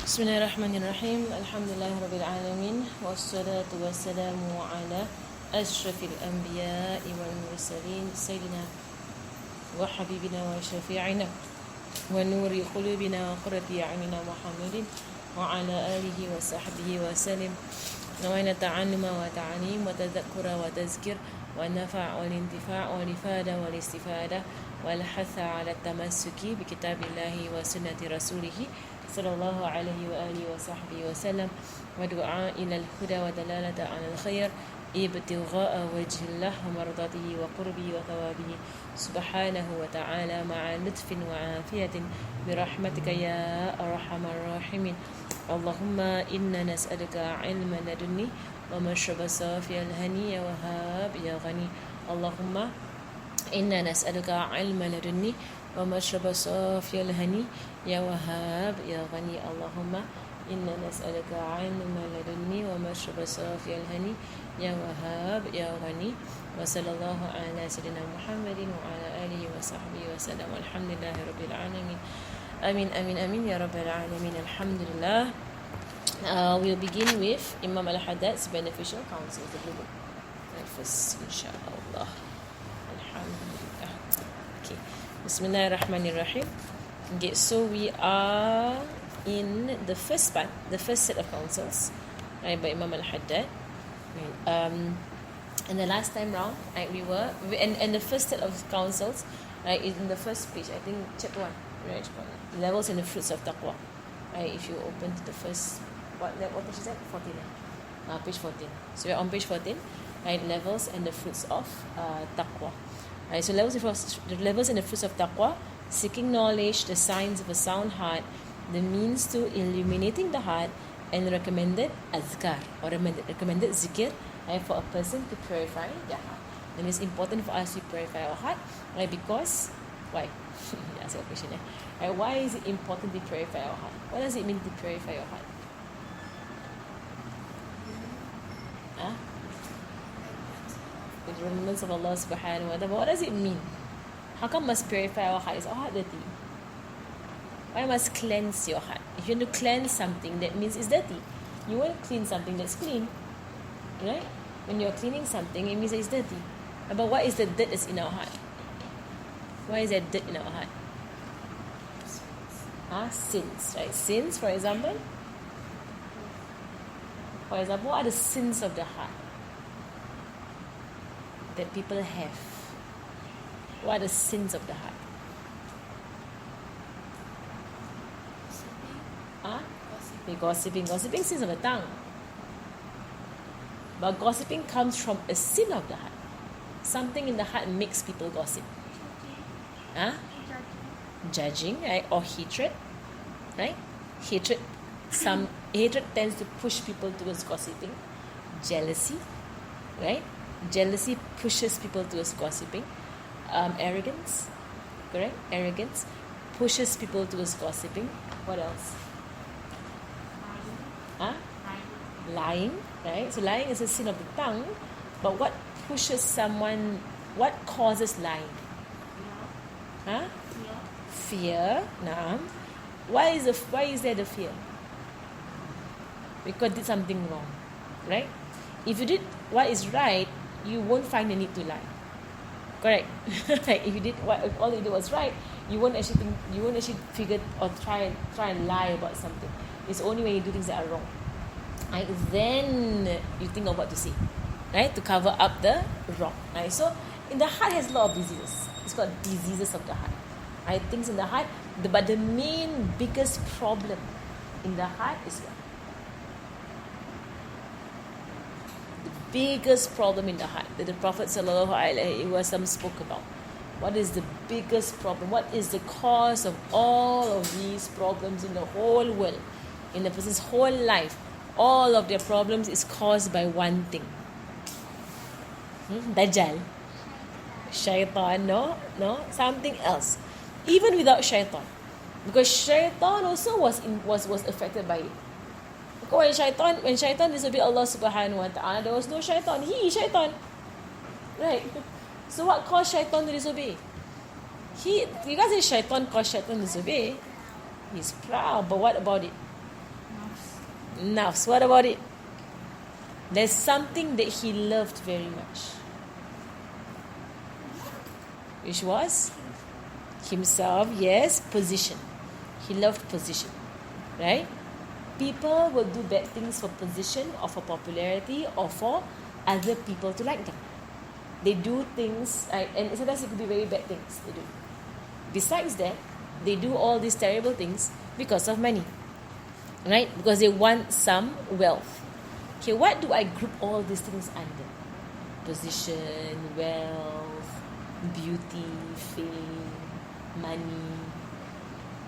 Bismillahirrahmanirrahim. Alhamdulillah Rabbil Alamin. Wassalatu wassalamu ala ashrafil anbiya'i wal mursalin Sayyidina wa habibina wa syafi'ina wa nuri qulubina wa qurrati a'yunina Muhammadin wa ala alihi wa sahbihi wa salim. Nawaina ta'alluma wa ta'alim wa tadhakkura wa tazkir wa nafa' wal intifa' wal ifada wal istifada wal hatha ala tamassuki bi kitabillahi wa sunnati rasulih sallallahu alaihi wa alihi wa sahbihi wa sallam wa du'a ila al-huda wa dalalata ala al-khair ibtigha'a wajhillah wa mardatihi wa qurbihi wa thawabihi subhanahu wa ta'ala ma'a lutfin wa afiyatin bi rahmatika ya arhamar rahimin. Allahumma inna nas'aluka ilman ladunni wa mashraba safiyal hani ya wahhab ya ghani. Allahumma inna nas'aluka ilman ladunni wa mashraba safiyal hani ya wahhab ya ghani. Allahumma inna nas'aluka ilman ladunni wa mashraba safiyal hani ya wahhab ya ghani. Wa sallallahu ala sayyidina Muhammadin wa ala alihi wa sahbihi wa sallam. Alhamdulillahi rabbil alamin. Amin amin amin ya rabbil alamin. Alhamdulillah. We'll begin with Imam Al-Haddad's beneficial counsel, the blue book. First, inshallah. Alhamdulillah. Okay. Bismillahirrahmanirrahim. Okay, so we are in the first part, the first set of counsels, right, by Imam Al-Haddad. And the last time round, right, and the first set of counsels, right, is in the first page. I think chapter 1, right? Levels and the fruits of taqwa. Right, if you open to the first, what page is that? 14. Page 14. So we're on page 14, right? Levels and the fruits of taqwa. Right, so the levels and the fruits of taqwa: seeking knowledge, the signs of a sound heart, the means to illuminating the heart, and recommended azkar or recommended zikr, right, for a person to purify their heart. And it's important for us to purify our heart, right? Because why? That's your question. Right? Why is it important to purify our heart? What does it mean to purify your heart? The remembrance of Allah subhanahu wa ta'ala. What does it mean? How come must purify our heart? Is our heart dirty? Why must cleanse your heart? If you want to cleanse something, that means it's dirty. You want to clean something that's clean, right? When you're cleaning something, it means it's dirty. But what is the dirt that's in our heart? Why is there dirt in our heart? Sins, right? Sins, for example. For example, what are the sins of the heart that people have? What are the sins of the heart? Gossiping. Gossiping sins of the tongue. But gossiping comes from a sin of the heart. Something in the heart makes people gossip. Judging, right? Or hatred, right? Hatred tends to push people towards gossiping. Jealousy, right? Jealousy pushes people towards gossiping. Arrogance, correct? Arrogance pushes people towards gossiping. What else? Lying, right? So lying is a sin of the tongue. But what pushes someone? What causes lying? Fear. Naam. Why is there the fear? Because did something wrong, right? If you did what is right, you won't find the need to lie. Correct? Like if all you did was right, you won't actually figure or try and lie about something. It's only when you do things that are wrong, right? Then you think of what to say, right? To cover up the wrong, right? So in the heart has a lot of diseases. It's called diseases of the heart. Right? Things in the heart. But the main biggest problem in the heart is what? The biggest problem in the heart that the Prophet ﷺ spoke about. What is the biggest problem? What is the cause of all of these problems in the whole world? In the person's whole life, all of their problems is caused by one thing. Dajjal. Shaitan, no, something else. Even without shaitan, because shaitan also was affected by it. Because when shaitan disobeyed Allah subhanahu wa ta'ala, there was no shaitan. He shaitan, right? So what caused shaitan to disobey? You can't say shaitan caused shaitan to disobey. He's proud, but what about it? Nafs. What about it? There's something that he loved very much. Which was? Himself, yes, position. He loved position. Right? People will do bad things for position or for popularity or for other people to like them. They do things, and sometimes it could be very bad things they do. Besides that, they do all these terrible things because of money. Right? Because they want some wealth. Okay, what do I group all these things under? Position, wealth, beauty, fame, money,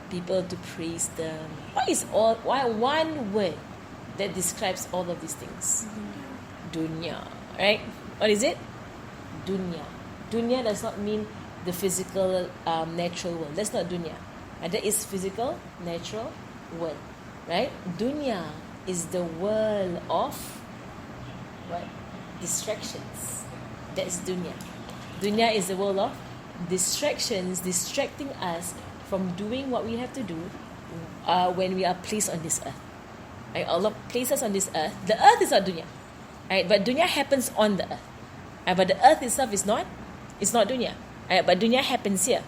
people to praise them. Why one word that describes all of these things? Dunya. Right? What is it? Dunya. Dunya does not mean the physical, natural world. That's not dunya. That is physical, natural world. Right? Dunya is the world of what? Distractions. That's dunya. Dunya is the world of distractions, distracting us from doing what we have to do when we are placed on this earth. Right? Allah places us on this earth. The earth is not dunya. Right? But dunya happens on the earth. But the earth itself is not dunya. But dunya happens here.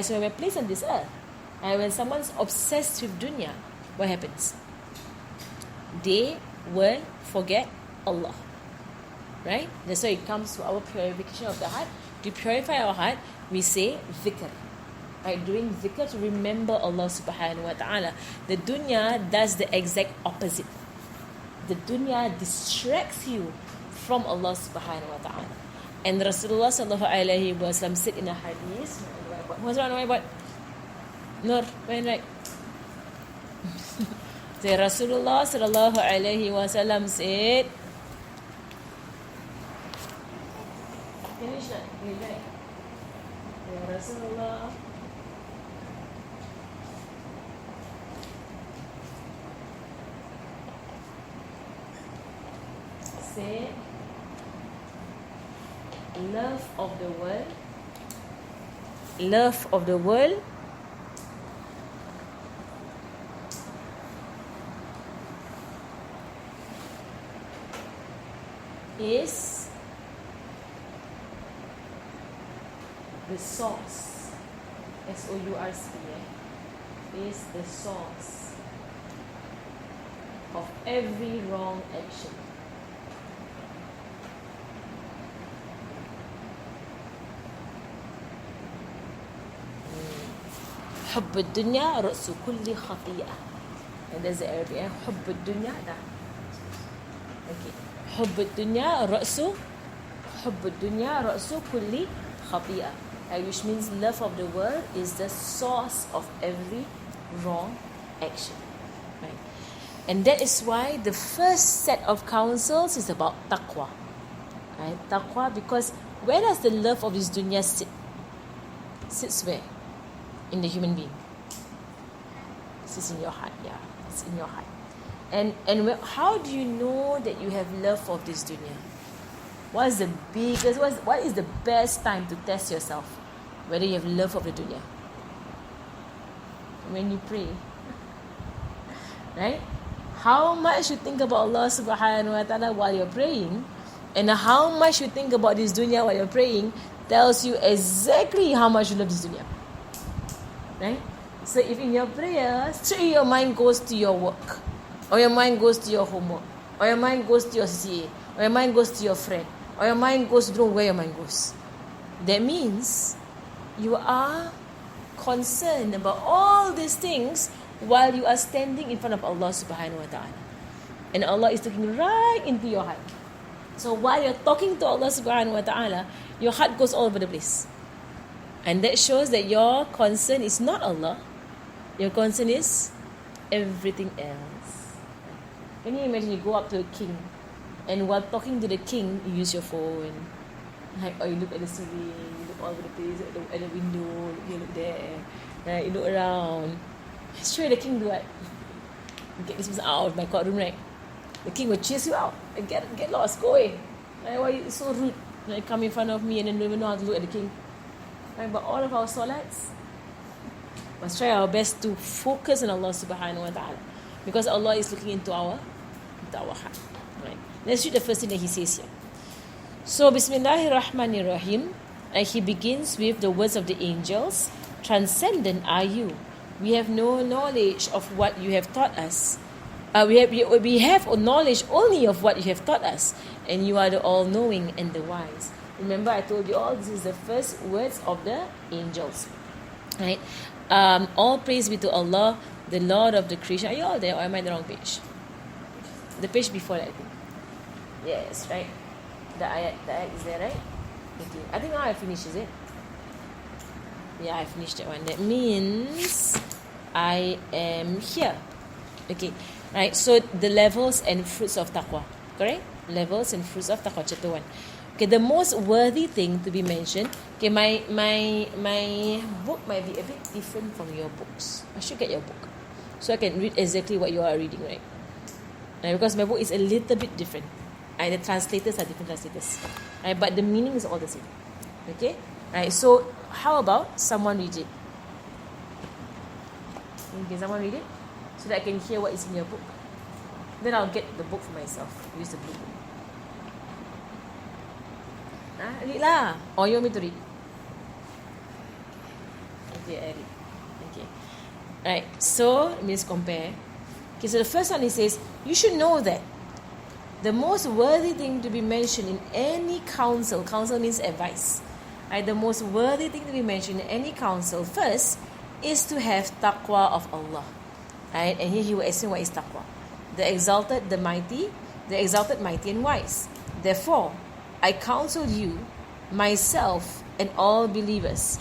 So when we're placed on this earth, when someone's obsessed with dunya, what happens? They will forget Allah. Right? That's why it comes to our purification of the heart. To purify our heart, we say dhikr. Right? Doing dhikr to remember Allah subhanahu wa ta'ala. The dunya does the exact opposite. The dunya distracts you from Allah subhanahu wa ta'ala. And Rasulullah sallallahu alayhi wa sallam said in a hadith, what's wrong with what? Nur, when right? So Rasulullah sallallahu alayhi wa sallam said, finish that, right? Rasulullah said, love of the world is the source. S-O-U-R-C, is the source of every wrong action. حب الدنيا رأس كل خطيئة. And there's the Arabic. حب الدنيا ده. Okay. حب الدنيا رأس كل خطيئة. Which means love of the world is the source of every wrong action. Right? And that is why the first set of counsels is about taqwa. Right? Taqwa, because where does the love of this dunya sit? Sits where? In the human being. It's in your heart, yeah. It's in your heart. And how do you know that you have love of this dunya? What is the best time to test yourself whether you have love of the dunya? When you pray. Right? How much you think about Allah subhanahu wa ta'ala while you're praying, and how much you think about this dunya while you're praying tells you exactly how much you love this dunya. Right? So if in your prayer, straight your mind goes to your work, or your mind goes to your homework, or your mind goes to your CA, or your mind goes to your friend, or your mind goes to don't know where your mind goes. That means you are concerned about all these things while you are standing in front of Allah subhanahu wa ta'ala. And Allah is looking right into your heart. So while you're talking to Allah subhanahu wa ta'ala, your heart goes all over the place. And that shows that your concern is not Allah. Your concern is everything else. Can you imagine you go up to a king, and while talking to the king, you use your phone, or you look at the ceiling, you look all over the place, at the window, you look there, right? You look around. Sure, the king do what? Get this person out of my courtroom, right? The king will chase you out and get lost, go away. Like, why are you so rude? Like, come in front of me and then don't even know how to look at the king. Right? But all of our salats, must try our best to focus on Allah subhanahu wa ta'ala, because Allah is looking into our da'wah. Right. Let's read the first thing that he says here. So, Bismillahirrahmanirrahim. He begins with the words of the angels. Transcendent are you. We have no knowledge of what you have taught us. We have knowledge only of what you have taught us. And you are the all-knowing and the wise. Remember, I told you all this is the first words of the angels. Right? All praise be to Allah, the Lord of the creation. Are you all there, or am I on the wrong page? The page before that, I think. Yes, right. The ayat is there, right? Okay. I think now I finished, is it? Yeah, I finished that one. That means I am here. Okay. Right. So the levels and fruits of taqwa. Correct? Levels and fruits of taqwa, chapter 1. Okay, the most worthy thing to be mentioned. Okay, my book might be a bit different from your books. I should get your book, so I can read exactly what you are reading, right? Because my book is a little bit different. The translators are different translators. Right, but the meaning is all the same. Okay? Right, so how about someone read it? Can someone read it? So that I can hear what is in your book. Then I'll get the book for myself. Use the blue book. Read lah. Or you want me to read? Okay, I read. Okay. Right, so let me just compare. Okay, so the first one, he says, you should know that the most worthy thing to be mentioned in any council means advice. Right, the most worthy thing to be mentioned in any council first is to have taqwa of Allah. Right, and here he will explain what is taqwa. The exalted, mighty and wise. Therefore, I counsel you, myself, and all believers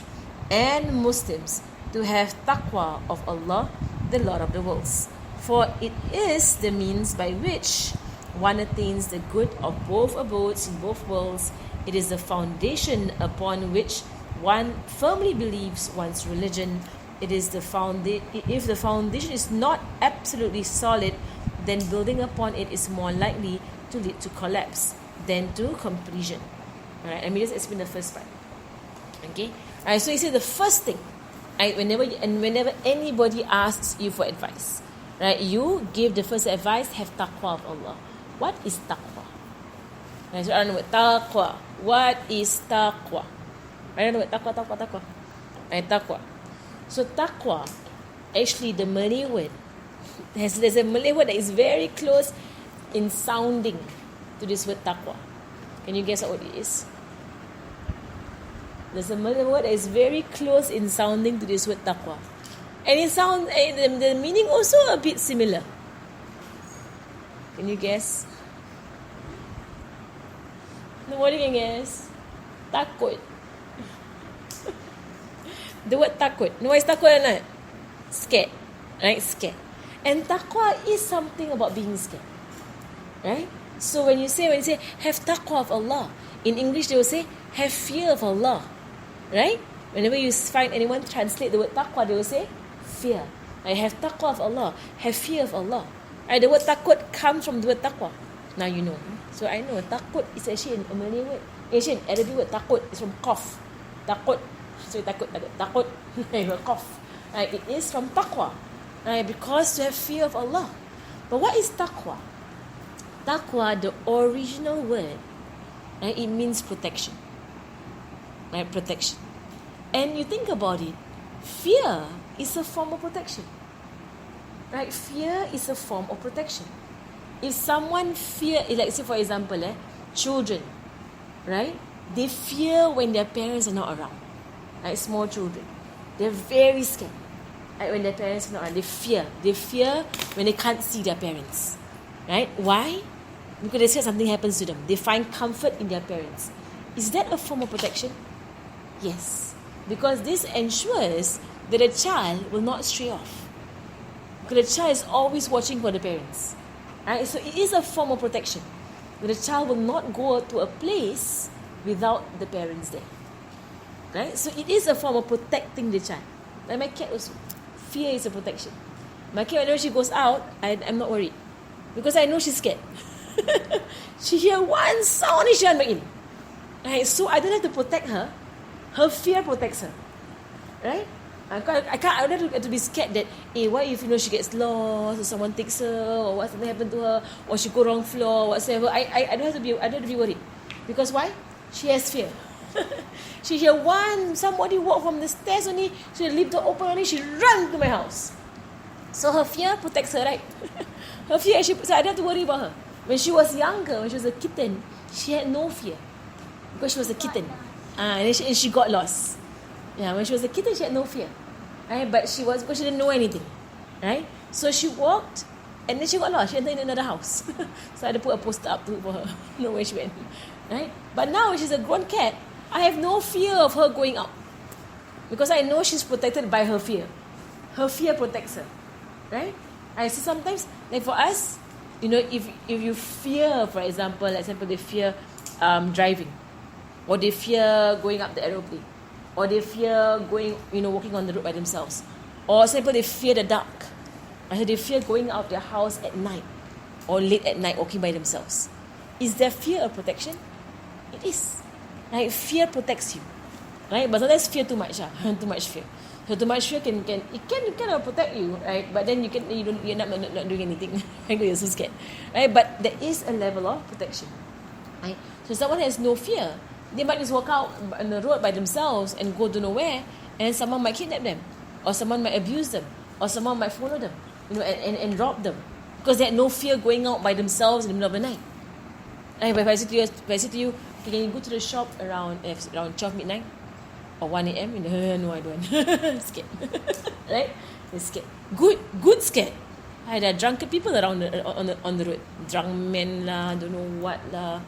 and Muslims to have taqwa of Allah, the Lord of the worlds. For it is the means by which one attains the good of both abodes in both worlds. It is the foundation upon which one firmly believes one's religion. It is if the foundation is not absolutely solid, then building upon it is more likely to lead to collapse than to completion. Alright, let me just explain the first part. Okay? Alright, so he said the first thing, right, whenever anybody asks you for advice, right, you give the first advice, have taqwa of Allah. What is taqwa? Right, so I don't know what taqwa. What is taqwa? I don't know what taqwa. Right, taqwa. So taqwa, actually the Malay word, there's a Malay word that is very close in sounding to this word taqwa. Can you guess what it is? There's a Malay word that is very close in sounding to this word taqwa. And it sounds, the meaning also a bit similar. Can you guess? Nobody can guess. Takut. The word takut. No, what is takut or not? Scared. Right? Scared. And taqwa is something about being scared. Right? So when you say, have taqwa of Allah, in English they will say, have fear of Allah. Right? Whenever you find anyone translate the word taqwa, they will say, fear. I have taqwa of Allah, have fear of Allah. Right? The word takut comes from the word taqwa. Now you know. So I know takut is actually a Malay word. Actually an Arabic word takut is from qaf. Takut. So takut. Qaf. Right? It is from taqwa. Right? Because to have fear of Allah. But what is taqwa? Taqwa, the original word, right, it means protection. Right? Protection. And you think about it, fear is a form of protection. Right? Fear is a form of protection. If someone like say for example, children, right? They fear when their parents are not around. Right? Small children. They're very scared. Right? When their parents are not around, they fear. They fear when they can't see their parents. Right? Why? Because they say something happens to them. They find comfort in their parents. Is that a form of protection? Yes. Because this ensures that a child will not stray off. Because the child is always watching for the parents. Right? So it is a form of protection. But the child will not go to a place without the parents there. Right? So it is a form of protecting the child. Like my cat also. Fear is a protection. My cat, whenever she goes out, I'm not worried. Because I know she's scared. She hear one sound and she run back in. Right? So I don't have to protect her. Her fear protects her. Right? I don't have to be scared that, what if she gets lost, or someone takes her, or what something happened to her, or she go wrong floor, whatsoever. I don't have to be worried, because why? She has fear. She hear somebody walk from the stairs only, she leave the open only, she run to my house. So her fear protects her, right? Her fear, so I don't have to worry about her. When she was younger, when she was a kitten, she had no fear, because she was a kitten, and she got lost. Yeah, when she was a kitten, she had no fear, right? But because she didn't know anything, right? So she walked, and then she got lost. She entered in another house. So I had to put a poster up for her, know where she went, right? But now when she's a grown cat, I have no fear of her going out, because I know she's protected by her fear. Her fear protects her, right? I see sometimes, like for us, if you fear, for example, they fear driving, or they fear going up the aeroplane, or they fear going, walking on the road by themselves, or some people, they fear the dark. I said they fear going out their house at night, or late at night walking by themselves. Is there fear of protection? It is. Right? Fear protects you, right? But sometimes fear too much, too much fear. So too much fear can protect you, right? But then you're not doing anything because you're so scared, right? But there is a level of protection, right? So someone has no fear, they might just walk out on the road by themselves and go to nowhere, and someone might kidnap them, or someone might abuse them, or someone might follow them, and rob them, because they had no fear going out by themselves in the middle of the night. And if I say to you, can you go to the shop around 12 midnight or 1 a.m? No, I don't. Scared, right? They're scared. Good scared. There are drunken people around on the road, drunk men lah, don't know what lah,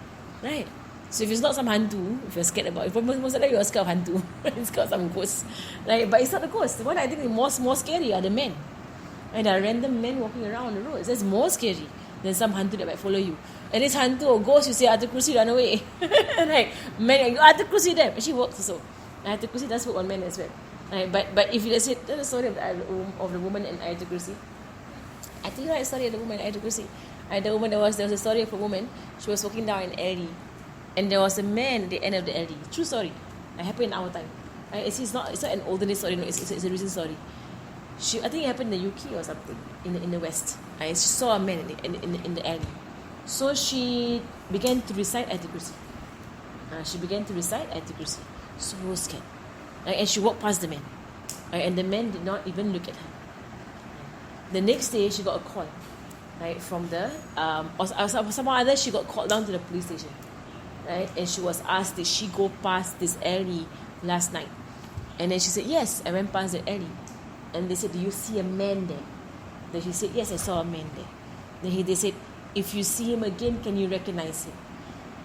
right? So if it's not some hantu, if you're scared about it, most of the time you're scared of hantu. It's got some ghost, right? But it's not the ghost. The one I think is more scary are the men. And there are random men walking around the road. That's more scary than some hantu that might follow you. And this hantu or ghost, you say, Ayatul Kursi, run away. Right? Men, Ayatul Kursi them. And she works also. Ayatul Kursi does work on men as well. Right? But if you let's say, tell the story of the woman and Ayatul Kursi. I think you know the story of the woman and Ayatul Kursi. The woman, there was a story of a woman. She was walking down an alley, and there was a man at the end of the alley. True story. It happened in our time. It's not an olden day story. No, it's a recent story. I think it happened in the UK or something in the West. She saw a man in the alley. So she began to recite Ayatul Kursi. So scared. And she walked past the man. And the man did not even look at her. The next day, she got a call, right, from the or someone other. She got called down to the police station, right, and she was asked, did she go past this alley last night? And then she said, yes, I went past the alley. And they said, do you see a man there? Then she said, yes, I saw a man there. Then they said, if you see him again, can you recognize him?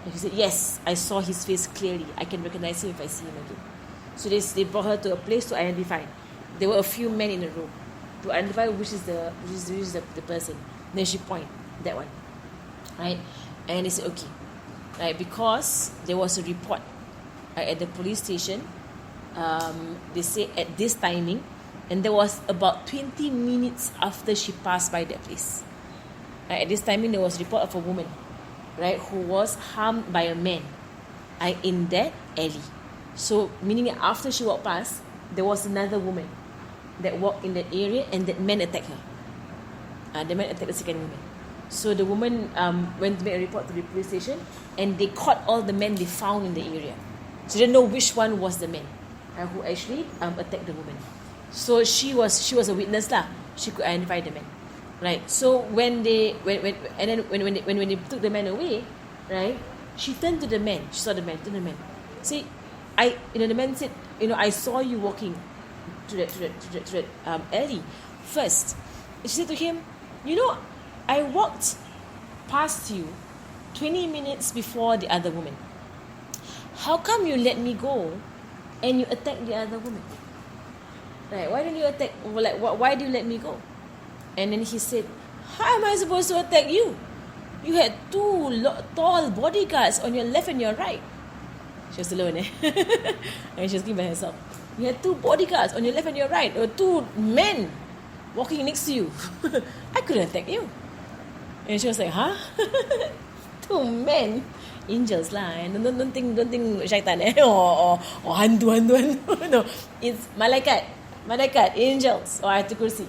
And she said, yes, I saw his face clearly. I can recognize him if I see him again. So they brought her to a place to identify. There were a few men in a room to identify which is the person. Then she pointed that one, right? And they said, okay, right, because there was a report at the police station. They say at this timing, and there was about 20 minutes after she passed by that place. At this timing, there was a report of a woman, right, who was harmed by a man, in that alley. So, meaning that after she walked past, there was another woman that walked in that area, and that man attacked her. The man attacked the second woman. So the woman went to make a report to the police station, and they caught all the men they found in the area. So they didn't know which one was the man who actually attacked the woman. So she was a witness lah. She could identify the man, right? So when they took the man away, right? She turned to the man. She saw the man. Turned to the man. See, the man said, I saw you walking to that alley first. And she said to him, I walked past you 20 minutes before the other woman. How come you let me go and you attack the other woman? Right? Why didn't you attack? Why do you let me go? And then he said, how am I supposed to attack you? You had two tall bodyguards on your left and your right. She was alone, and she was by herself. You had two bodyguards on your left and your right. There were two men walking next to you. I couldn't attack you. And she was like, huh? Two men, angels lah. And don't think syaitan or hantu. No, it's malaikat. Malaikat, angels, or Ayatul Kursi.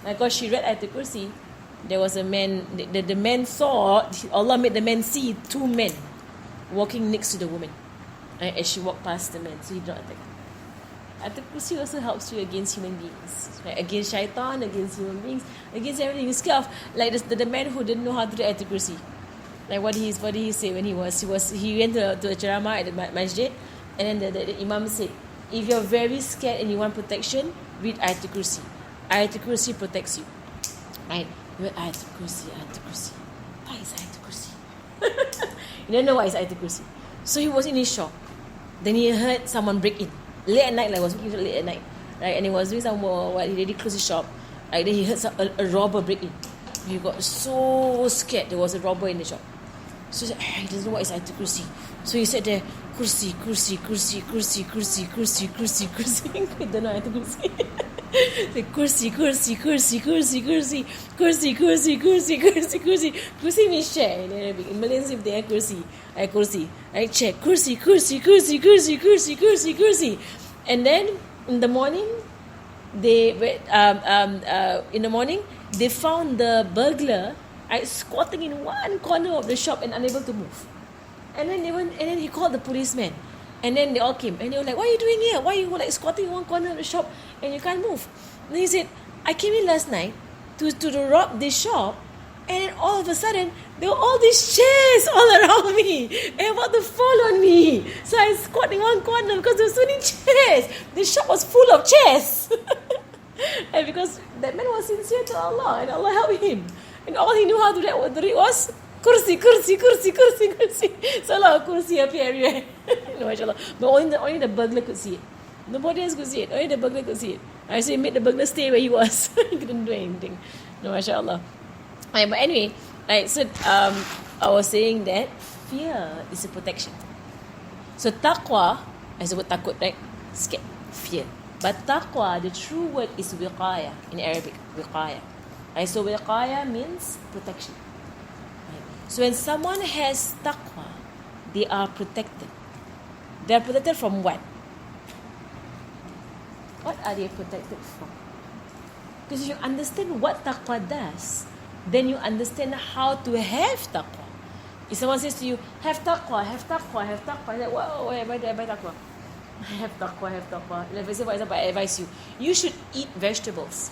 Because she read Ayatul Kursi, there was a man, the man saw, Allah made the man see two men walking next to the woman. As she walked past the man, so he did not attack. Ayatul Kursi also helps you against human beings, right? Against shaitan, against human beings, against everything. You scared of, like the man who didn't know how to do Ayatul Kursi. Like what did he say when he went to a ceramah at the masjid, and then the imam said, if you're very scared and you want protection, read Ayatul Kursi. Ayatul Kursi protects you. Right? You read Ayatul Kursi, Ayatul Kursi. What is Ayatul Kursi? You don't know what is Ayatul Kursi. So he was in his shop. Then he heard someone break in. Late at night, like was working late at night. Right? And he was doing some work, he already closed his shop. Right? Then he heard a robber break in. He got so scared there was a robber in the shop. So he said, he doesn't know what is Ayatul Kursi. So he said there, Kursi, Kursi, Kursi, Kursi, Kursi, Kursi, Kursi, Kursi. He don't know Ayatul Kursi. Kursi, Kursi, Kursi, Kursi, Kursi, Kursi, Kursi, Kursi, Kursi, Kursi. Kursi means chair in Arabic. In Malay, if they are Kursi, Kursi, right? Chair, Kursi, Kursi, Kursi, Kursi, Kursi, Kursi, Kursi. And then in the morning, they found the burglar squatting in one corner of the shop and unable to move. And then he called the policeman. And then they all came. And they were like, what are you doing here? Why are you like squatting in one corner of the shop and you can't move? And he said, I came in last night to rob this shop. And then all of a sudden, there were all these chairs all around me. And about to fall on me. So I squat in one corner because there were so many chairs. The shop was full of chairs. And because that man was sincere to Allah. And Allah helped him. And all he knew how to read was Kursi, Kursi, Kursi, Kursi, Kursi. So a lot of Kursi appear everywhere. No, mashallah. But only the burglar could see it. Nobody else could see it. Only the burglar could see it. I so he made the burglar stay where he was. He couldn't do anything. No, mashallah. Right, but anyway, right, so I was saying that fear is a protection. So taqwa, as the word takut, right? Scared, fear. But taqwa, the true word is wiqaya in Arabic. Wiqaya. Right, so wiqaya means protection. Right. So when someone has taqwa, they are protected. They are protected from what? What are they protected from? Because if you understand what taqwa does, then you understand how to have taqwa. If someone says to you, have taqwa, have taqwa, have taqwa, like, whoa, why do I buy taqwa? Have taqwa, have taqwa. Like, for example, I advise you, you should eat vegetables.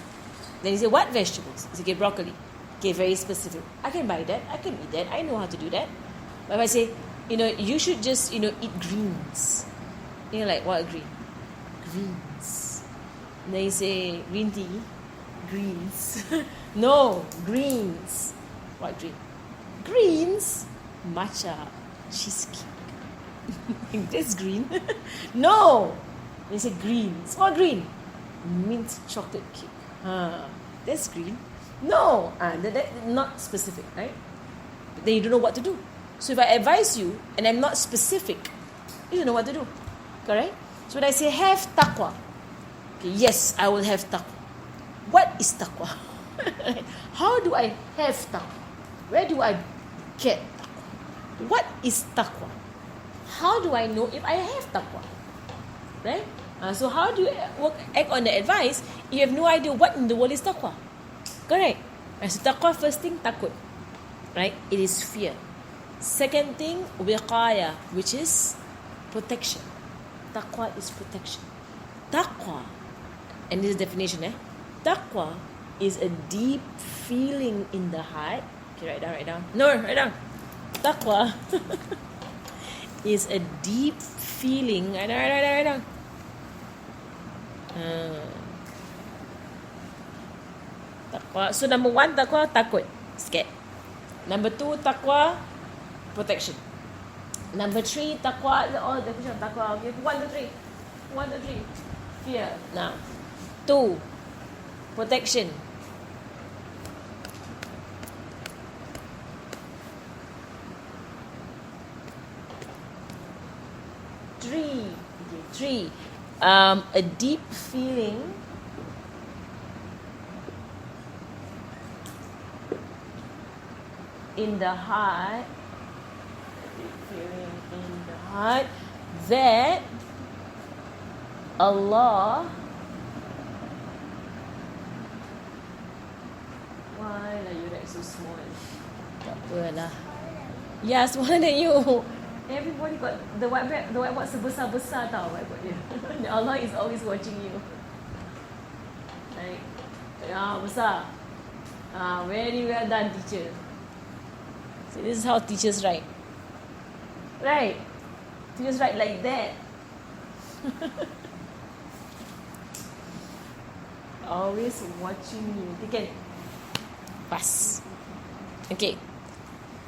Then you say, what vegetables? You say, okay, broccoli. Okay, very specific. I can buy that, I can eat that, I know how to do that. But if I say, you should just, eat greens. You're like, what green? Greens. And then you say, green tea, greens. No, greens. What green? Greens, matcha, cheesecake. That's green. No. They say greens. What green? Mint chocolate cake. That's green. No. That not specific, right? But then you don't know what to do. So if I advise you and I'm not specific, you don't know what to do. Correct? So when I say have taqwa, okay, yes, I will have taqwa. What is taqwa? How do I have taqwa? Where do I get taqwa? What is taqwa? How do I know if I have taqwa? Right? So how do you act on the advice if you have no idea what in the world is taqwa? Correct? So taqwa, first thing, takut. Right? It is fear. Second thing, wiqaya, which is protection. Taqwa is protection. Taqwa, and this is definition, Taqwa is a deep feeling in the heart. Okay, write down. No, write down. Taqwa is a deep feeling. Write down. Taqwa. So number one, taqwa, takut, scared. Number two, taqwa, protection. Number three, taqwa, all definition of taqwa. Okay, 1, 2, 3. 1, 2, 3. Fear. Now, 2, protection. 3, a deep feeling in the heart, that Allah small. Tak apalah. Yeah, smaller than you. Everybody got the whiteboard sebesar-besar tau whiteboard dia. Allah is always watching you. Right? Besar. Very well done, teacher. So this is how teachers write. Right? Teachers write like that. Always watching you. They can pass. Okay.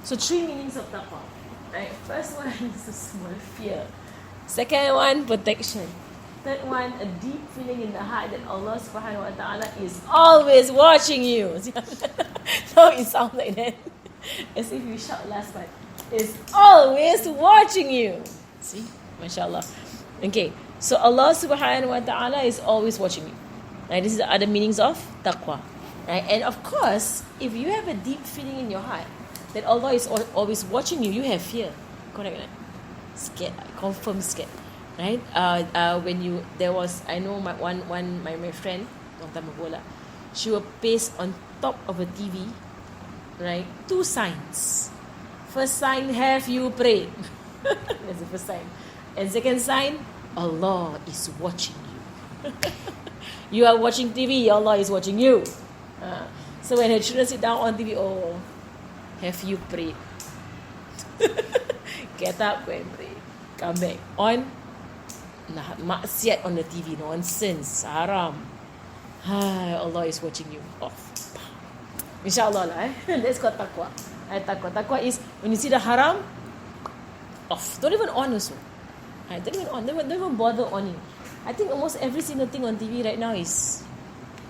So 3 meanings of taqwa. Right? First one is a small fear. Second one, protection. Third one, a deep feeling in the heart that Allah subhanahu wa ta'ala is always watching you. No, it sounds like that. As if you shout last one. Is always watching you. See? MashaAllah. Okay. So Allah subhanahu wa ta'ala is always watching you. Right? This is the other meanings of taqwa. Right? And of course, if you have a deep feeling in your heart that Allah is always watching you, you have fear. Correct? Right? Scared. Confirm scared. Right? I know my friend, long time ago lah, she will paste on top of a TV, right, 2 signs. First sign, have you prayed? That's the first sign. And second sign, Allah is watching you. You are watching TV, Allah is watching you. So when her children sit down on TV, oh, have you prayed? Get up, go and pray. Come back. On maksiat on the TV, nonsense, haram. Allah is watching you. Off. InsyaAllah lah. That's called taqwa. Taqwa is when you see the haram, off. Don't even on also. Don't even on. Don't even bother on it. I think almost every single thing on TV right now is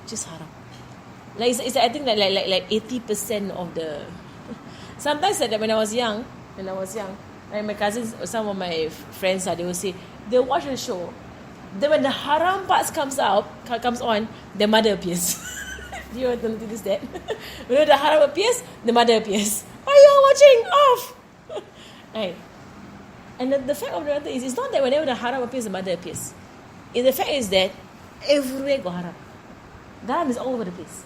just haram. Like it's I think like 80% of the. Sometimes that when I was young, like my cousins, some of my friends, they will say they watch a show. Then when the haram parts comes on, the mother appears. Do you want to notice that? When the haram appears, the mother appears. Why are you watching? Off. Right. And the fact of the matter is, it's not that whenever the haram appears, the mother appears. The fact is that everywhere got haram. The haram is all over the place.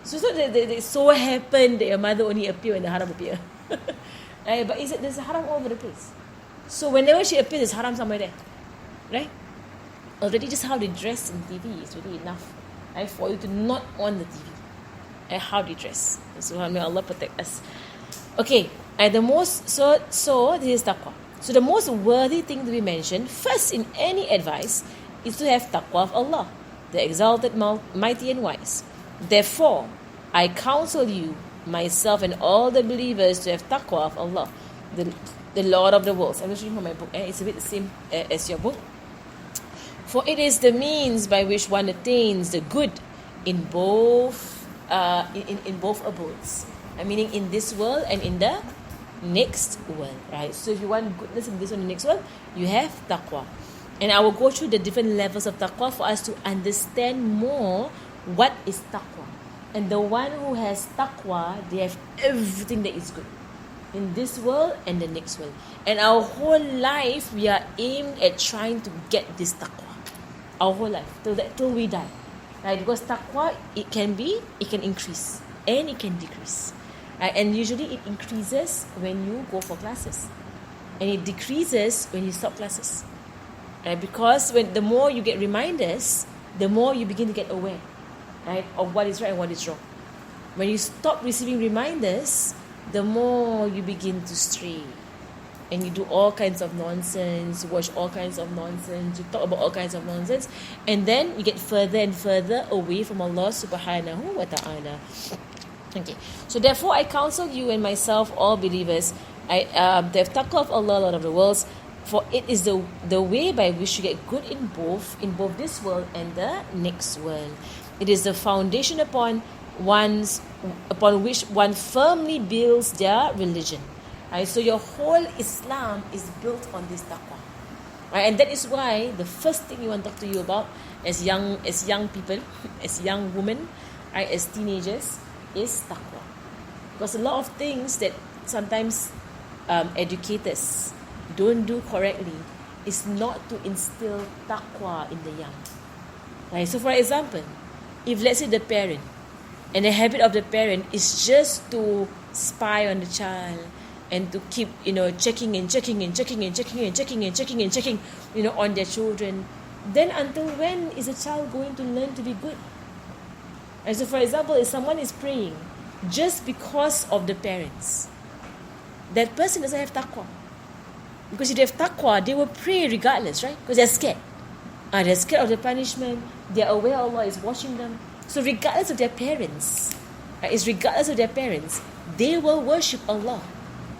So it's not that it so happened that your mother only appear when the haram appear. Right? But there's a haram all over the place. So whenever she appears, there's haram somewhere there. Right? Already just how they dress in TV is really enough, right, for you to not on the TV. And how they dress. So may Allah protect us. Okay. And so this is taqwa. So the most worthy thing to be mentioned first in any advice is to have taqwa of Allah, the exalted, mighty and wise. Therefore, I counsel you, myself and all the believers, to have taqwa of Allah, the Lord of the worlds. I'm just reading from my book. It's a bit the same as your book. For it is the means by which one attains the good in both abodes. Meaning in this world and in the next world. Right? So if you want goodness in this world and the next world, you have taqwa. And I will go through the different levels of taqwa for us to understand more what is taqwa. And the one who has taqwa, they have everything that is good in this world and the next world. And our whole life, we are aimed at trying to get this taqwa. Our whole life, till we die. Right? Because taqwa, it can increase and it can decrease. Right? And usually it increases when you go for classes. And it decreases when you stop classes. Right? Because the more you get reminders, the more you begin to get aware, right, of what is right and what is wrong. When you stop receiving reminders, the more you begin to stray. And you do all kinds of nonsense, you watch all kinds of nonsense, you talk about all kinds of nonsense, and then you get further and further away from Allah subhanahu wa ta'ala. Okay. So therefore I counsel you and myself, all believers, to have taqwa of Allah, Lord of the worlds, for it is the way by which you get good in both this world and the next world. It is the foundation upon which one firmly builds their religion. Right? So your whole Islam is built on this taqwa. Right? And that is why the first thing we want to talk to you about as young people, as young women, right, as teenagers, is taqwa. Because a lot of things that sometimes educators don't do correctly is not to instill taqwa in the young. Right? So for example, if let's say the parent, And the habit of the parent is just to spy on the child and to keep, checking on their children. Then until when is a child going to learn to be good? And so, for example, if someone is praying just because of the parents, that person doesn't have taqwa. Because if they have taqwa, they will pray regardless, right? Because they're scared. They're scared of the punishment. They're aware Allah is watching them. So regardless of their parents, they will worship Allah.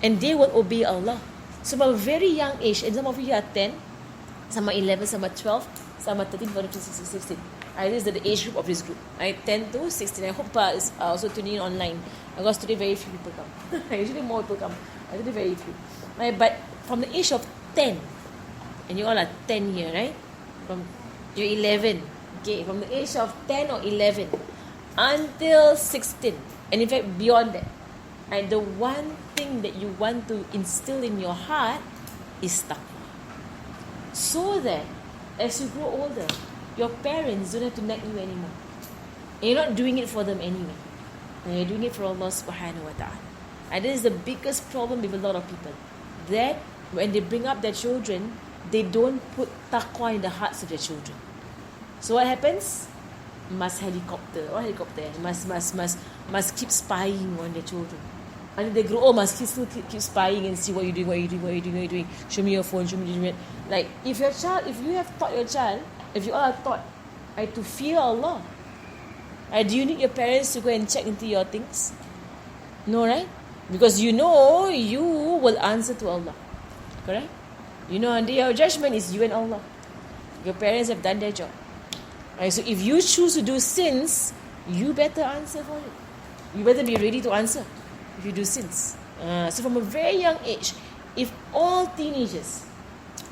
And they will obey Allah. So from a very young age, and some of you are 10, some are 11, some are 12, some are 13, 14, 15, 16. This is the age group of this group. 10 to 16. I hope is also tuning in online. Because today very few people come. Usually more people come. Today very few. But from the age of 10, and you all are 10 here, right? You're 11. Okay, from the age of 10 or 11 until 16, and in fact beyond that, and the one thing that you want to instill in your heart is taqwa. So that as you grow older, your parents don't have to nag you anymore. And you're not doing it for them anyway. And you're doing it for Allah subhanahu wa ta'ala. And this is the biggest problem with a lot of people. That when they bring up their children, they don't put taqwa in the hearts of their children. So what happens? Must keep spying on their children. And they grow old, must still keep spying and see what you're doing. Show me your phone, show me. Like if you have taught your child, if you all are taught to fear Allah, do you need your parents to go and check into your things? No, right? Because you will answer to Allah. Correct? And your judgment is you and Allah. Your parents have done their job. Right? So if you choose to do sins, you better answer for it. You better be ready to answer if you do sins. So from a very young age, if all teenagers,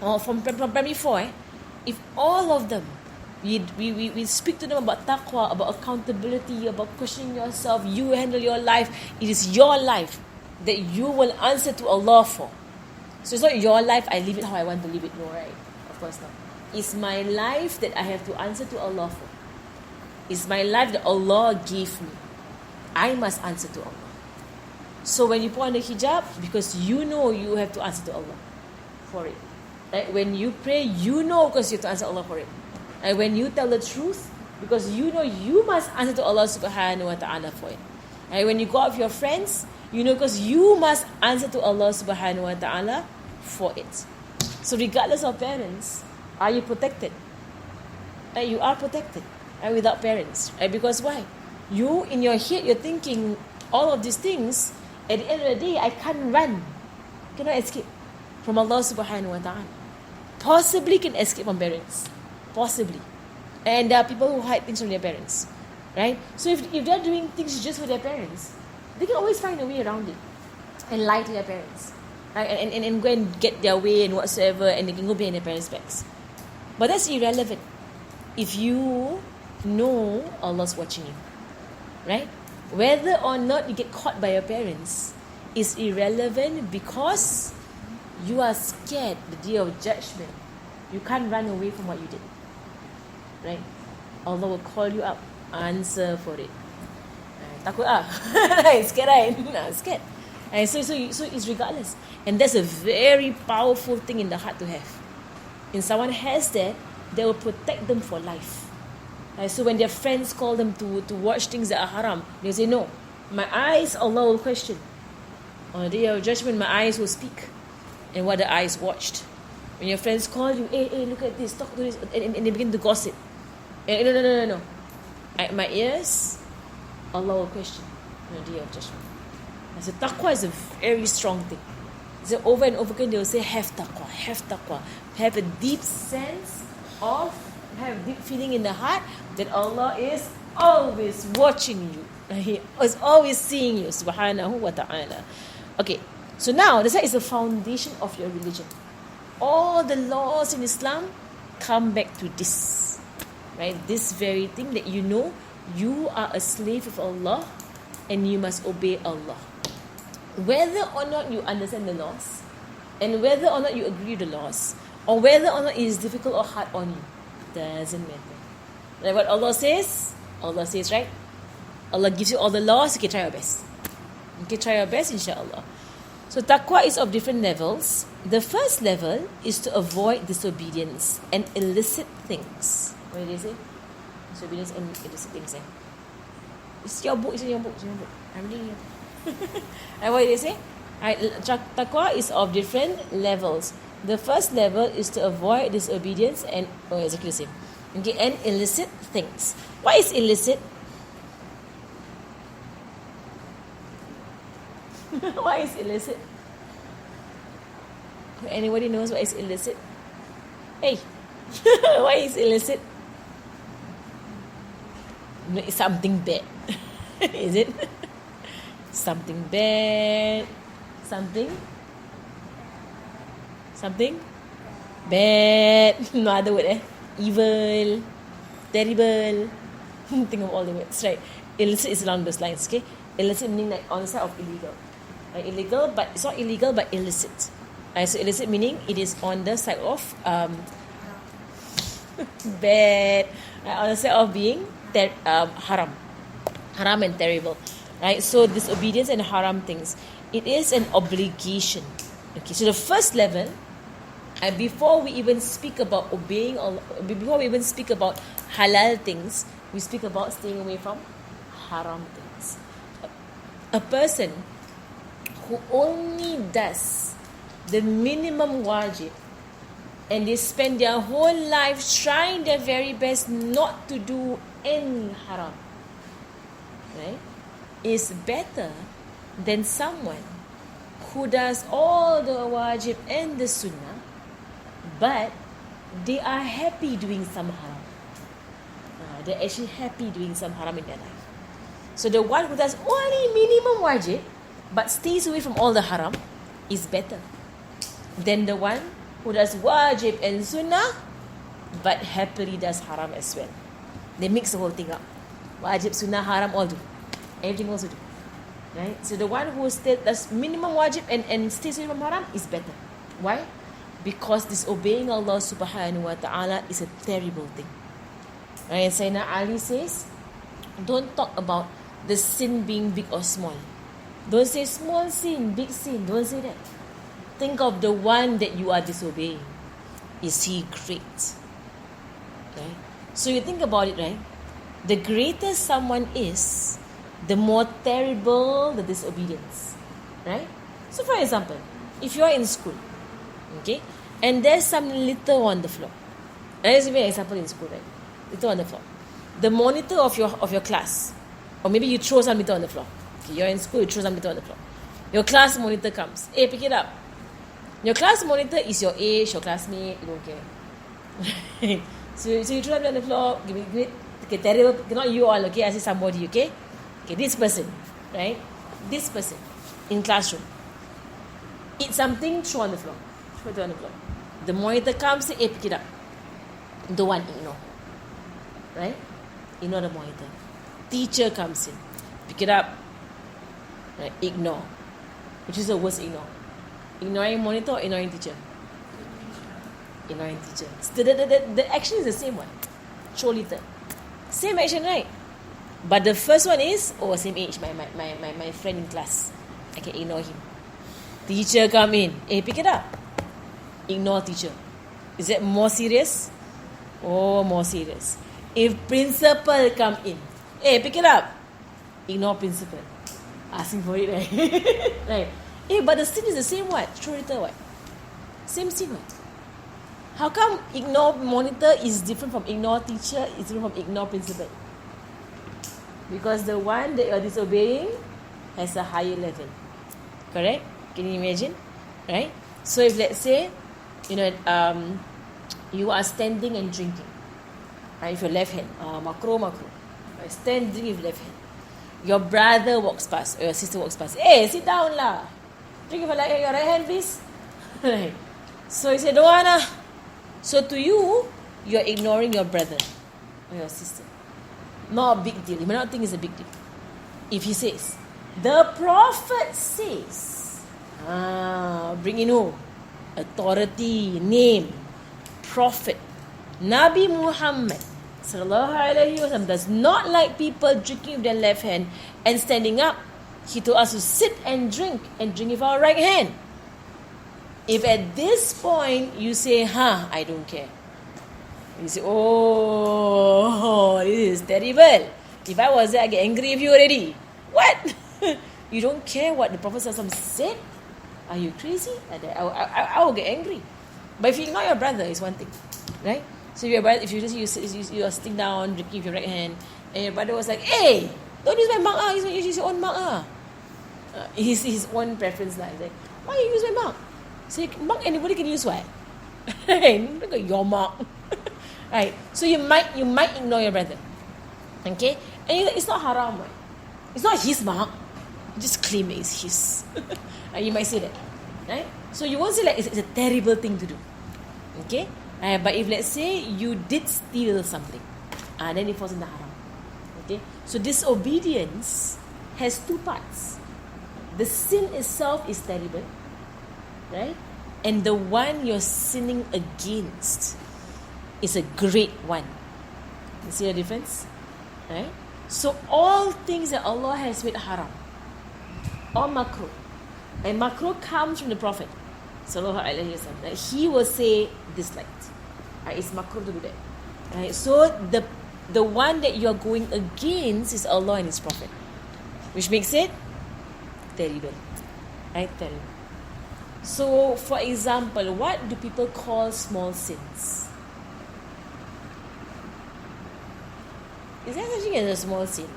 or from primary 4, if all of them, we speak to them about taqwa, about accountability, about questioning yourself, you handle your life, it is your life that you will answer to Allah for. So it's not your life, I live it how I want to live it. No, right? Of course not. It's my life that I have to answer to Allah for. It's my life that Allah gave me. I must answer to Allah. So when you put on the hijab, because you have to answer to Allah for it. Right? When you pray, because you have to answer Allah for it. And when you tell the truth, because you must answer to Allah subhanahu wa ta'ala for it. And when you go out with your friends, because you must answer to Allah subhanahu wa ta'ala for it. So regardless of parents, are you protected? You are protected without parents. Because why? You, in your head, you're thinking all of these things. At the end of the day, I can't run. Cannot escape from Allah subhanahu wa ta'ala. Possibly can escape from parents. Possibly. And there are people who hide things from their parents. Right? So if they're doing things just for their parents, they can always find a way around it. And lie to their parents. Right? And go and get their way and whatsoever, and they can go behind their parents' backs. But that's irrelevant. If you know Allah's watching you. Right? Whether or not you get caught by your parents is irrelevant, because you are scared the day of judgment. You can't run away from what you did. Right? Allah will call you up. Answer for it. Takut scared, right? Scared. So it's regardless. And that's a very powerful thing in the heart to have. And someone has that will protect them for life. So when their friends call them to watch things that are haram, they say, no, my eyes, Allah will question. On the day of judgment, my eyes will speak. And what the eyes watched. When your friends call you, hey, look at this, talk to this, and they begin to gossip. And no. My ears, Allah will question on the day of judgment. So taqwa is a very strong thing. So over and over again, they will say, have taqwa. Have a deep sense of, have deep feeling in the heart that Allah is always watching you. He is always seeing you, subhanahu wa ta'ala. Okay, so now, this is the foundation of your religion. All the laws in Islam come back to this. Right? This very thing that you are a slave of Allah and you must obey Allah. Whether or not you understand the laws, and whether or not you agree with the laws, or whether or not it is difficult or hard on you, doesn't matter. Like what Allah says, right? Allah gives you all the laws, okay, try your best. Okay, try your best, inshallah. So taqwa is of different levels. The first level is to avoid disobedience and illicit things. What did they say? Disobedience and illicit things. It's your book, I'm reading it. And what did they say? Taqwa is of different levels. The first level is to avoid disobedience and exactly the same. Okay, and illicit things. What is illicit? What is illicit? Anybody knows what is illicit? Hey, what is illicit? No, it's something bad. Is it? Something bad. Something bad. No other word, evil, terrible. Think of all the words, right? Illicit is along those lines, okay? Illicit meaning like on the side of illegal. Illegal, but it's not illegal, but illicit. So illicit meaning it is on the side of bad, on the side of being haram and terrible, right? So disobedience and haram things, it is an obligation. Okay, so the first level, and before we even speak about obeying, or before we even speak about halal things, we speak about staying away from haram things. A person who only does the minimum wajib and they spend their whole life trying their very best not to do any haram, right, is better than someone who does all the wajib and the sunnah, but they are happy doing some haram. They're actually happy doing some haram in their life. So the one who does only minimum wajib but stays away from all the haram is better than the one who does wajib and sunnah but happily does haram as well. They mix the whole thing up. Wajib, sunnah, haram, all do. Everything also do. Right? So the one who does minimum wajib and stays away from haram is better. Why? Because disobeying Allah subhanahu wa ta'ala is a terrible thing. Right? And Sayyidina Ali says, don't talk about the sin being big or small. Don't say small sin, big sin. Don't say that. Think of the one that you are disobeying. Is he great? Right? So you think about it, right? The greater someone is, the more terrible the disobedience. Right? So for example, if you are in school, okay, and there's some litter on the floor. Let's give you an example in school, right? Litter on the floor. The monitor of your class, or maybe you throw some litter on the floor. Okay, you're in school, you throw some litter on the floor. Your class monitor comes. Hey, pick it up. Your class monitor is your age, your classmate, you don't care. so you throw something on the floor, give it, okay, terrible, not you all, okay, I say somebody, okay? Okay, this person, right? This person in classroom. Eat something, throw on the floor. Throw it on the floor. The monitor comes, say, hey, pick it up. Don't want, ignore. Right? Ignore the monitor. Teacher comes in. Pick it up. Right? Ignore. Which is the worst ignore? Ignoring monitor or ignoring teacher? Ignoring teacher. The action is the same one. Throw litter. Same action, right? But the first one is, same age, my friend in class. I can ignore him. Teacher come in. Hey, pick it up. Ignore teacher. Is that more serious? More serious. If principal come in, hey, pick it up. Ignore principal. Asking for it, right? Right. Hey, but the sin is the same what? Throw litter what? Same sin what? How come ignore monitor is different from ignore teacher, is different from ignore principal? Because the one that you are disobeying has a higher level. Correct? Can you imagine? Right? So if let's say, you are standing and drinking. Right? With your left hand. Makro. Right? Stand, drink with left hand. Your brother walks past, or your sister walks past. Hey, sit down lah. Drink with your right hand, please. Right? So you say, don't wanna. So to you, you're ignoring your brother or your sister. Not a big deal. You may not think it's a big deal. If he says, the Prophet says, bring in who? Authority, name, Prophet, Nabi Muhammad Sallallahu Alaihi Wasallam does not like people drinking with their left hand and standing up. He told us to sit and drink with our right hand. If at this point you say, I don't care. You say, oh, this is terrible. If I was there, I'd get angry with you already. What? You don't care what the Prophet ﷺ said? Are you crazy? I will get angry. But if you ignore your brother, it's one thing, right? So if you are sitting down, drinking with your right hand, and your brother was like, hey, don't use my mug, use your own mug. His own preference. Like, why you use my mug? So mug anybody can use what? Look at your mug. Right. So you might ignore your brother. Okay? And it's not haram, right? It's not his mug. Just claim it is his. You might say that. Right? So you won't say like it's a terrible thing to do. Okay? But if let's say you did steal something, then it falls in the haram. Okay? So disobedience has two parts. The sin itself is terrible, right? And the one you're sinning against is a great one. You see the difference? Right? So all things that Allah has made haram, all makruh. And makruh comes from the Prophet Sallallahu Alaihi Wasallam. Right? He will say disliked. Right? It's makruh to do that. Right? So the one that you are going against is Allah and His Prophet, which makes it terrible. Right? Terrible. So, for example, what do people call small sins? Is there such thing as a small sin?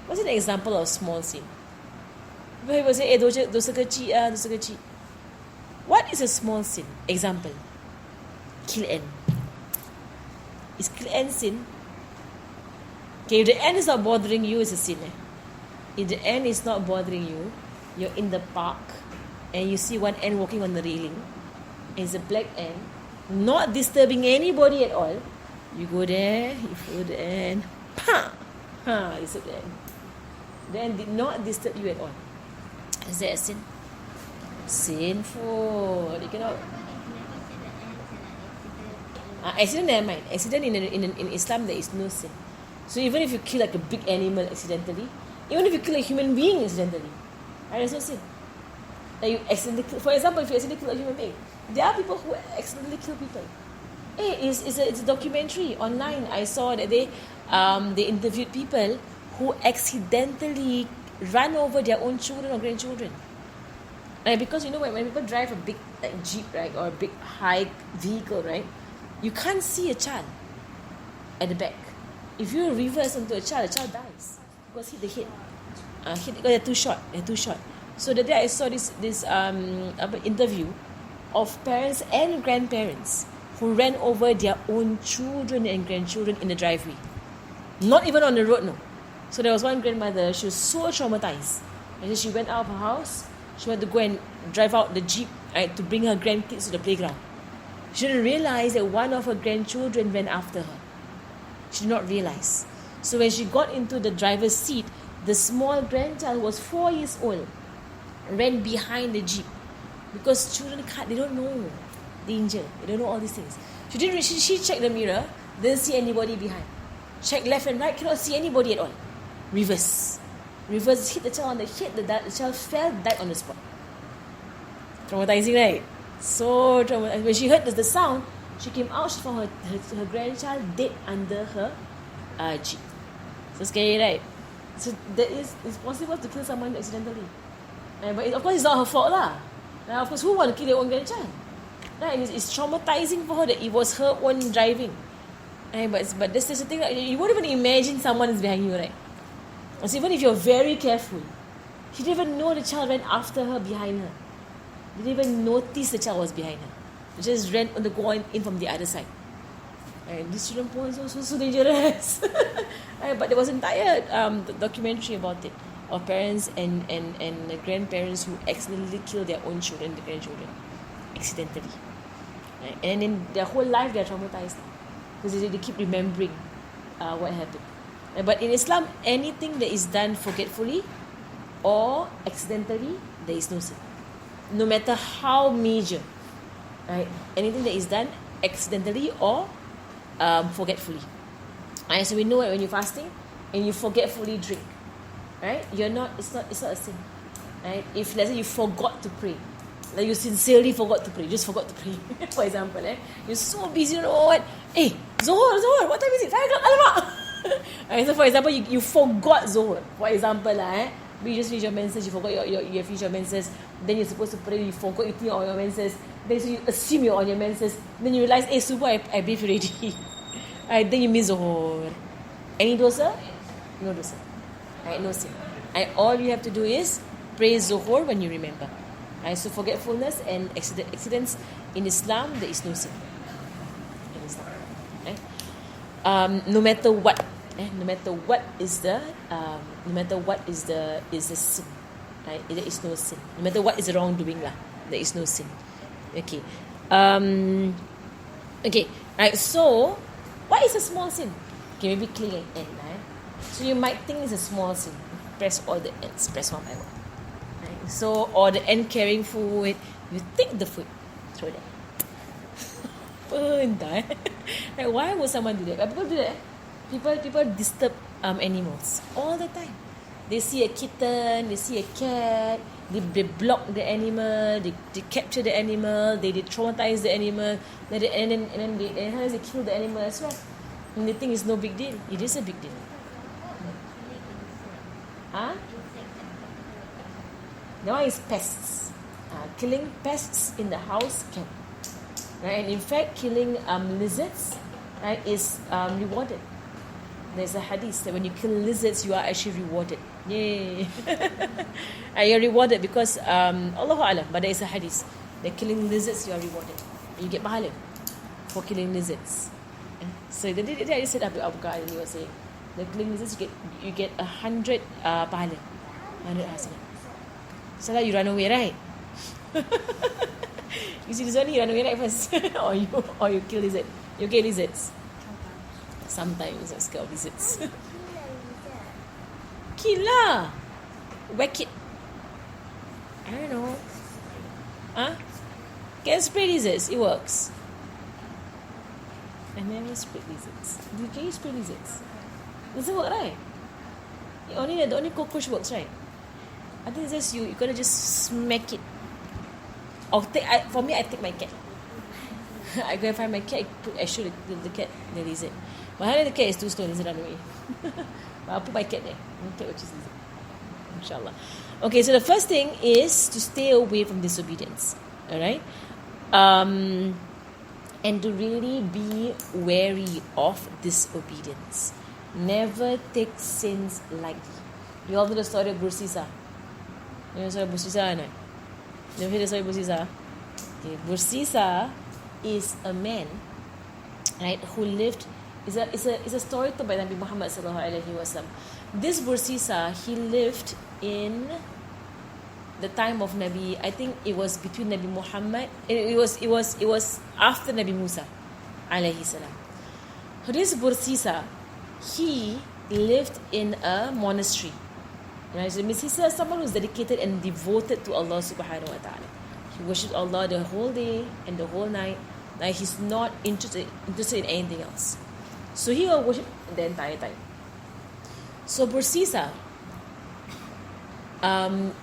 What's an example of small sin? People say, dosa kecil. What is a small sin? Example. Kill ant. Is kill ant sin? Okay, if the ant is not bothering you, it's a sin. If the ant is not bothering you, you're in the park and you see one ant walking on the railing. It's a black ant, not disturbing anybody at all. You go there, you follow the ant, disturb the ant. The ant did not disturb you at all. Is that a sin? Sinful. You cannot. Accident, never mind. Accident in Islam, there is no sin. So even if you kill like a big animal accidentally, even if you kill a human being accidentally, there's no sin. Like you accidentally kill, for example, if you accidentally kill a human being, there are people who accidentally kill people. Hey, it's a documentary online. I saw that they interviewed people who accidentally run over their own children or grandchildren. Because you know when people drive a big jeep, right, or a big high vehicle, right, you can't see a child at the back. If you reverse onto a child dies because hit the head. Because they're too short. So the day I saw this interview of parents and grandparents who ran over their own children and grandchildren in the driveway. Not even on the road, no. So there was one grandmother, she was so traumatized. And then she went out of her house, she went to go and drive out the jeep, right, to bring her grandkids to the playground. She didn't realize that one of her grandchildren ran after her. She did not realize. So when she got into the driver's seat, the small grandchild was 4 years old, ran behind the jeep. Because children they don't know danger. They don't know all these things. She checked the mirror, didn't see anybody behind. Checked left and right, cannot see anybody at all. Reverse, hit the child on the head, the child fell, died on the spot. Traumatizing, right? So traumatizing. When she heard the sound, she came out, she found her grandchild dead under her jeep. So scary, right? So it's possible to kill someone accidentally. But of course it's not her fault lah. Now, of course, who want to kill their own grandchild? Right? It's traumatizing for her that it was her own driving. Right? But this is the thing, you won't even imagine someone is behind you, right? So even if you're very careful, she didn't even know the child ran after her, behind her. She didn't even notice the child was behind her. She just ran on the going in from the other side. Right? This children porn is so dangerous. Right? But there was an entire documentary about it, of parents and grandparents who accidentally kill their own children, the grandchildren, accidentally. Right? And in their whole life, they are traumatized because they keep remembering what happened. But in Islam, anything that is done forgetfully or accidentally, there is no sin. No matter how major, right? Anything that is done accidentally or forgetfully. Right? So we know that when you're fasting and you forgetfully drink, right? It's not a sin. Right? If let's say you forgot to pray, like you sincerely forgot to pray, just forgot to pray. For example, you're so busy, you know what? Hey, Zohor, what time is it? 5 o'clock, alamak! Right, so for example, you forgot Zohor. For example, you just finish your menses, you forgot you finish your menses, then you're supposed to pray, you forgot you think on your menses, then so you assume you're on your menses, then you realize, hey, subuh, I bathed already. Right, then you miss Zohor. Any dosa? No dosa. Right, no sin. Right, all you have to do is pray Zohor when you remember. Right, so forgetfulness and accidents in Islam, there is no sin. In Islam. Right? No matter what. No matter what is the sin, right? There is no sin. No matter what is the wrongdoing lah, there is no sin. Okay. Okay. Right. So, what is a small sin? Okay, maybe killing an ant. Right? So you might think it's a small sin. Press all the ants. Press one by one. Right? So, or the ant carrying food. You take the food, throw that. Like, why would someone do that? People do that. People disturb animals all the time. They see a kitten, they see a cat, they block the animal, they capture the animal, they traumatize the animal, and then they kill the animal as well. And they think it's no big deal. It is a big deal. Huh? That one is pests. Killing pests in the house can. Right? And in fact, killing lizards, right, is rewarded. There's a hadith that when you kill lizards, you are actually rewarded. Yay! You're rewarded because Allahu Alam, but there is a hadith that killing lizards, you are rewarded. You get pahala for killing lizards. So the day I said Abu Bakar, and he was saying, the killing lizards, you get 100 pahala, 100 hasanah. So like you run away, right? You see this one, you run away right first, or you kill lizard. You kill lizards. Sometimes I'm scared of lizards. Kill lah. Whack it. I don't know. Can spray lizards. It works. I never sprayed lizards. Can you spray lizards? Doesn't work, right? The only cockroach works, right? I think it's just you gotta just smack it. Or for me, I take my cat. I go and find my cat, I show the cat the lizard. But the cat is too slow, lizard run away. But I'll put my cat there. My cat watches lizard. Inshallah. Okay, so the first thing is to stay away from disobedience. Alright? And to really be wary of disobedience. Never take sins lightly. You all know the story of Bursisa. You know the story of Bursisa, no? You ever heard the story of Bursisa? Okay, Bursisa is a man, right, who lived. It's a story told by Nabi Muhammad sallallahu alaihi wasallam. This Bursisa, he lived in the time of Nabi. I think it was between Nabi Muhammad. It was after Nabi Musa alaihi salam. So this Bursisa, he lived in a monastery. Right? So he's someone who's dedicated and devoted to Allah subhanahu wa ta'ala. He worshipped Allah the whole day and the whole night. Like he's not interested in anything else. So he will worship the entire time. So Bursisa,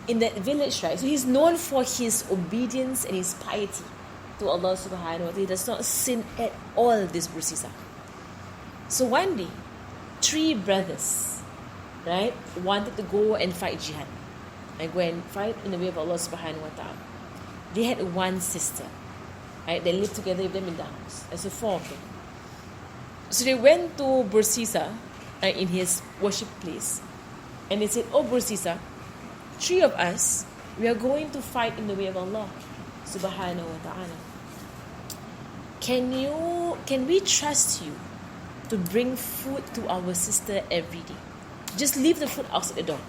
in that village, right? So he's known for his obedience and his piety to Allah subhanahu wa ta'ala. He does not sin at all, this Bursisa. So one day, 3 brothers, right, wanted to go and fight jihad. Like go and fight in the way of Allah subhanahu wa ta'ala. They had one sister, right? They lived together with them in the house. And so 4 of them. So they went to Bursisa, in his worship place. And they said, oh Bursisa, 3 of us, we are going to fight in the way of Allah subhanahu wa ta'ala. Can we trust you to bring food to our sister every day? Just leave the food outside the door,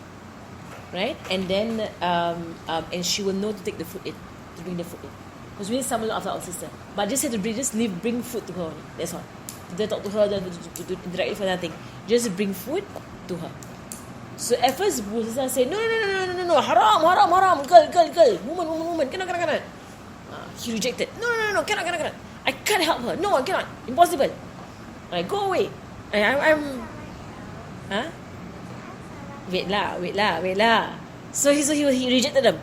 right? And then and she will know to take the food in, to bring the food in, because we need someone after our sister. But just have to bring food to her only. That's all. Don't talk to her, to interact with her, nothing. Just bring food to her. So at first Bursisa said, no, haram, girl, woman, cannot. He rejected. No, cannot. I can't help her. No, I cannot. Impossible. Like, go away. I'm huh? Wait lah. So he rejected them.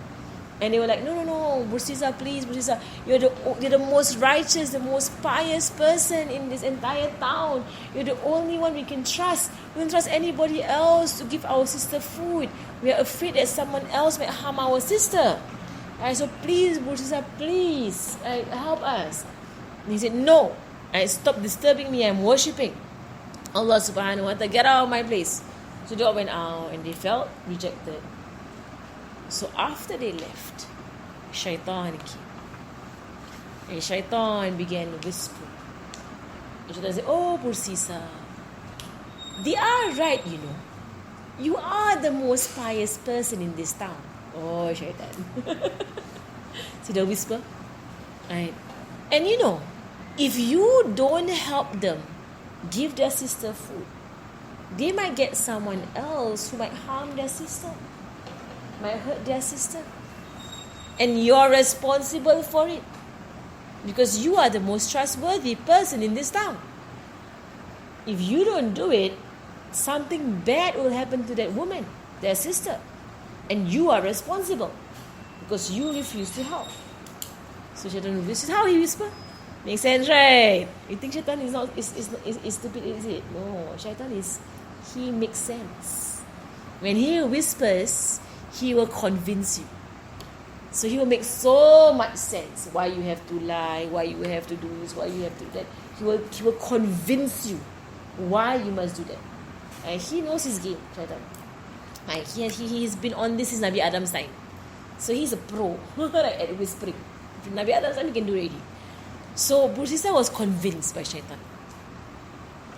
And they were like, no, Bursisa, please, Bursisa, you're the most righteous, the most pious person in this entire town. You're the only one we can trust. We don't trust anybody else to give our sister food. We are afraid that someone else might harm our sister. So please, Bursisa, please, help us. And he said, no, stop disturbing me. I'm worshipping Allah subhanahu wa ta'ala. Get out of my place. So they all went out and they felt rejected. So after they left, Shaitan came. And Shaitan began to whisper. And Shaitan said, oh, Bursisa, they are right, you know. You are the most pious person in this town. Oh, Shaitan. See the whisper? Right. And you know, if you don't help them give their sister food, they might get someone else who might harm their sister, might hurt their sister. And you're responsible for it. Because you are the most trustworthy person in this town. If you don't do it, something bad will happen to that woman, their sister. And you are responsible. Because you refuse to help. So Shaitan, this is how he whisper. Makes sense, right? You think Shaitan is stupid, is it? No, Shaitan he makes sense. When he whispers, he will convince you. So he will make so much sense. Why you have to lie, why you have to do this, why you have to do that. He will convince you why you must do that. And he knows his game, Shaitan. He's been on this since Nabi Adam's time. So he's a pro at whispering. Nabi Adam's time he can do already. So Bursisa was convinced by Shaitan.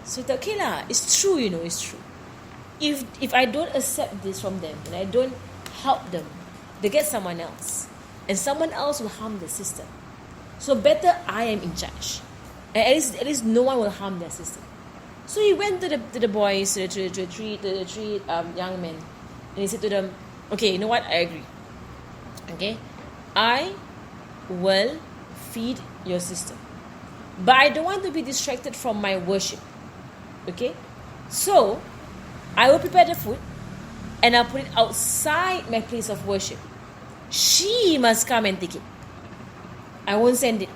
So he thought, okay lah, it's true, you know, it's true. If I don't accept this from them and I don't help them, they get someone else. And someone else will harm their sister. So better I am in charge. And at least no one will harm their sister. So he went to the boys, to the three young men. And he said to them, okay, you know what? I agree. Okay? I will feed your sister. But I don't want to be distracted from my worship. Okay? So, I will prepare the food and I'll put it outside my place of worship. She must come and take it. I won't send it.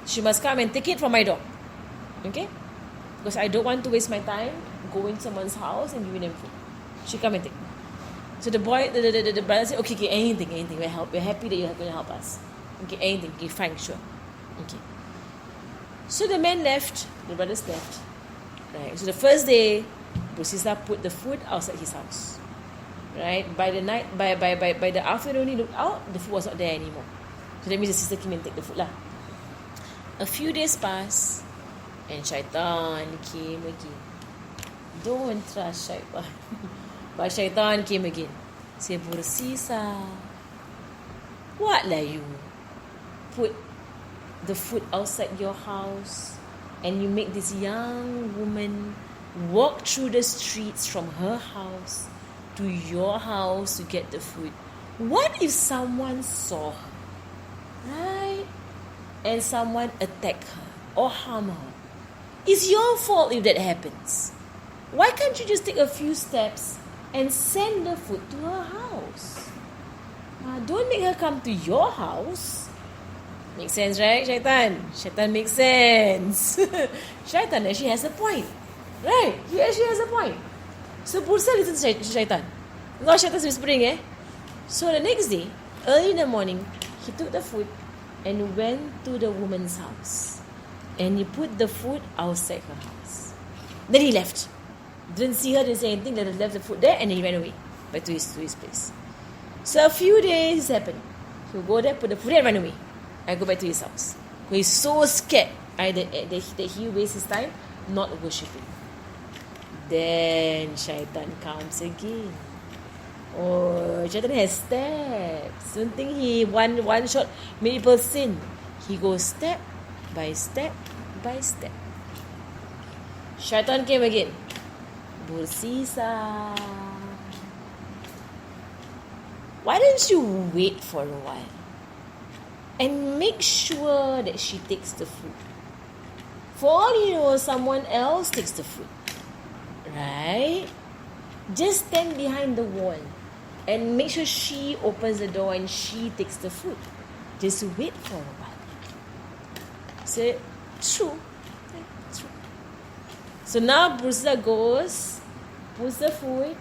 She must come and take it from my door. Okay? Because I don't want to waste my time going to someone's house and giving them food. She come and take it. So the brother said, okay, anything. We're happy that you're going to help us. Okay, anything. Okay, fine, sure. Okay. So the men left. The brothers left. Right. So the first day, Bursisa put the food outside his house. Right. By the night, by the afternoon, he looked out. The food was not there anymore. So that means the sister came and take the food lah. A few days passed, and Shaitan came again. Don't trust Shaitan. But Shaitan came again. Say, Bursisa, what lah you? Put the food outside your house and you make this young woman walk through the streets from her house to your house to get the food. What if someone saw her, right? And someone attack her or harm her? It's your fault if that happens. Why can't you just take a few steps and send the food to her house? Don't make her come to your house. Makes sense, right, Shaitan? Shaitan makes sense. Shaitan actually has a point. Right? He actually has a point. So Bursa listened to Shaitan. No, Shaitan's whispering, eh? So the next day, early in the morning, he took the food and went to the woman's house. And he put the food outside her house. Then he left. Didn't see her, didn't say anything, left the food there, and then he ran away back to his place. So a few days happened. He'll go there, put the food there, and run away. I go back to his house. He's so scared that he wastes his time not worshipping. Then Shaitan comes again. Oh, Shaitan has steps. Don't think he one shot made people sin. He goes step by step by step. Shaitan came again. Bursisa, why don't you wait for a while and make sure that she takes the food? For all you know, someone else takes the food. Right? Just stand behind the wall and make sure she opens the door and she takes the food. Just wait for a while. So, true. True. So now Brusa goes, puts the food,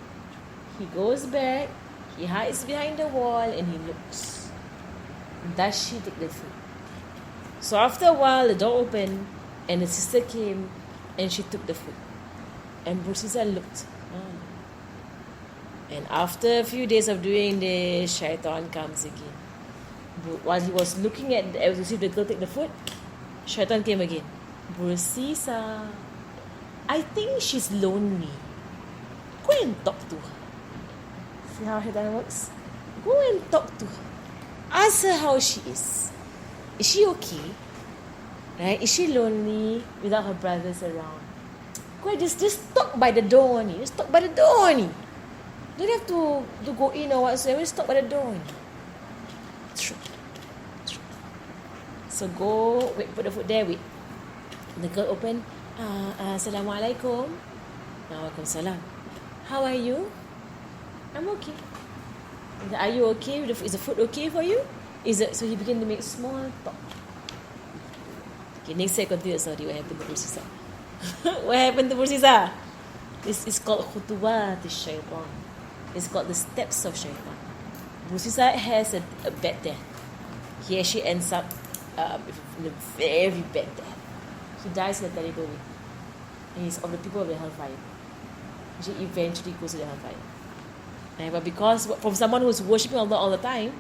he goes back, he hides behind the wall and he looks. Does she take the food? So after a while, the door opened and the sister came and she took the food. And Brusa looked. And after a few days of doing this, Shaitan comes again. While he was looking at to see if the girl take the food, Shaitan came again. Brusa, I think she's lonely. Go and talk to her. See how Shaitan works? Go and talk to her. Ask her how she is. Is she okay? Right? Is she lonely without her brothers around? Go and just talk by the door only. Just talk by the door only. Don't have to go in or whatsoever. Just talk by the door only. True. So go, wait, put the food there, wait. The girl open. Assalamualaikum. Waalaikumsalam. How are you? I'm okay. Are you okay? Is the food okay for you? So he began to make small talk. Okay, next I continue. Sorry, what happened to Bursisa? What happened to Bursisa? This is called khutuwat shaitan. It's called the steps of shaitan. Bursisa has a bad death. He actually ends up in a very bad death. He dies in a terrible way. And he's of the people of the hellfire. He eventually goes to the hellfire. Right? But because from someone who's worshipping Allah all the time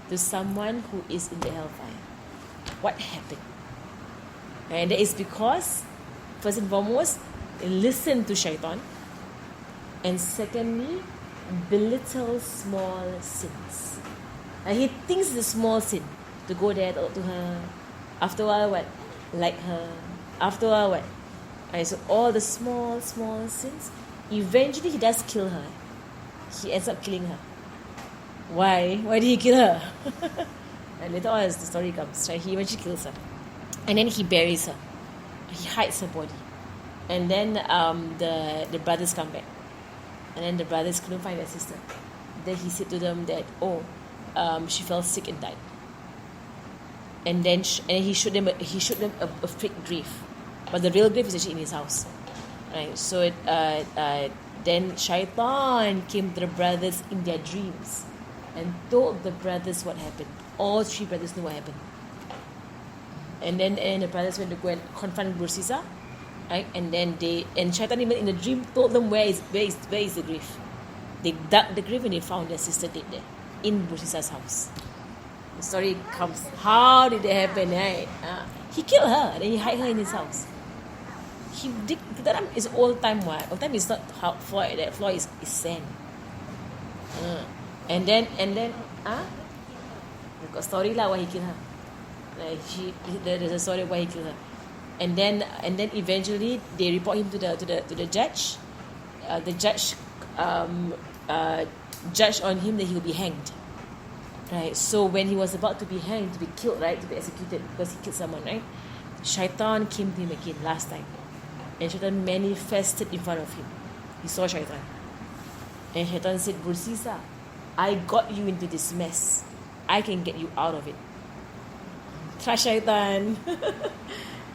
to someone who is in the hellfire, what happened? And that is because, first and foremost, listen to shaitan, and secondly, belittle small sins. And he thinks it's a small sin to go there, talk to her. After a while, what? Like her. After a while, what? Right, so all the small sins. Eventually, he does kill her. He ends up killing her. Why? Why did he kill her? And later on, as the story comes, right, he eventually kills her. And then he buries her. He hides her body. And then the brothers come back. And then the brothers couldn't find their sister. Then he said to them that, she fell sick and died. And then he showed them a fake grave. But the real grave is actually in his house. Right? So then Shaitan came to the brothers in their dreams and told the brothers what happened. All three brothers knew what happened. And then the brothers went to go and confront Bursisa, right? And Shaitan even in the dream told them where is the grave. They dug the grave and they found their sister dead there in Bursisa's house. The story comes. How did it happen? Right? He killed her and then he hid her in his house. He dig that is old time. What old time is not how floor. That floor is sand. And then the story lah why he killed her. There's a story why he killed her, and then eventually they report him to the judge. The judge judged on him that he will be hanged. Right. So when he was about to be hanged, to be killed, right, to be executed because he killed someone, right? Shaitan came to him again last time, and Shaitan manifested in front of him. He saw Shaitan, and Shaitan said, "Bursisa, I got you into this mess. I can get you out of it." Trust Shaitan.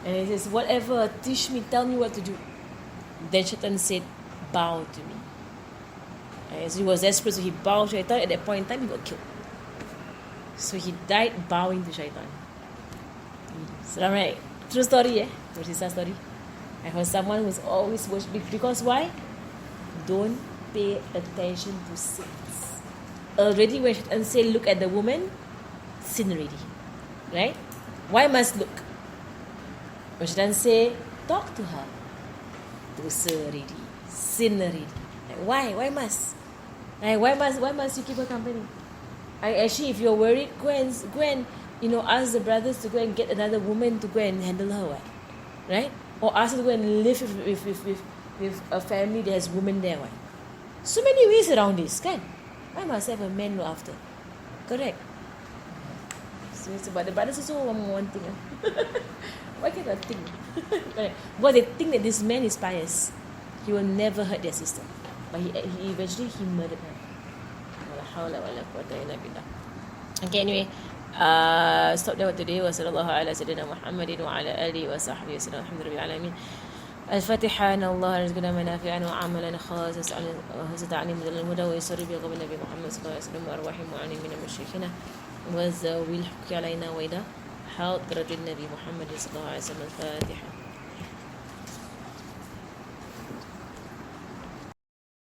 And he says, "Whatever, teach me, tell me what to do." Then Shaitan said, "Bow to me." And so he was desperate, so he bowed to Shaitan. At that point in time, he got killed. So he died bowing to Shaitan. So, right. True story, Bursisa story. I heard someone who's always worshipping. Because why? Don't pay attention to sins. Already when Shaitan say, look at the woman, sin already. Right? Why must look? When Shaitan say, talk to her, dosa already, sin already. Like, why? Why must? Like, why must you keep her company? Actually, if you're worried, go and ask the brothers to go and get another woman to go and handle her, what? Right? Or ask her to go and live with a family that has women there, what? So many ways around this, kan? Why must I have a man look after? Correct. So it's about the brothers also one thing. Why cannot think? Because they think that this man is pious. He will never hurt their sister. But he eventually murdered her. Wala hawla wala quwwata illa billah. Okay, anyway. Stop there today. Wa sallallahu ala sayyidina Muhammadin wa ala alihi wa sahbihi wa sallam. Alhamdulillah alamin. الفاتحة أن الله رزقنا منافعنا وعملنا خالصا وتعني من الهدى ويسر بقبل النبي محمد صلى الله عليه وسلم وأرواح معانين من مشايخنا وذوي الحق علينا وإذا حاضرة النبي محمد صلى الله عليه وسلم. الفاتحة.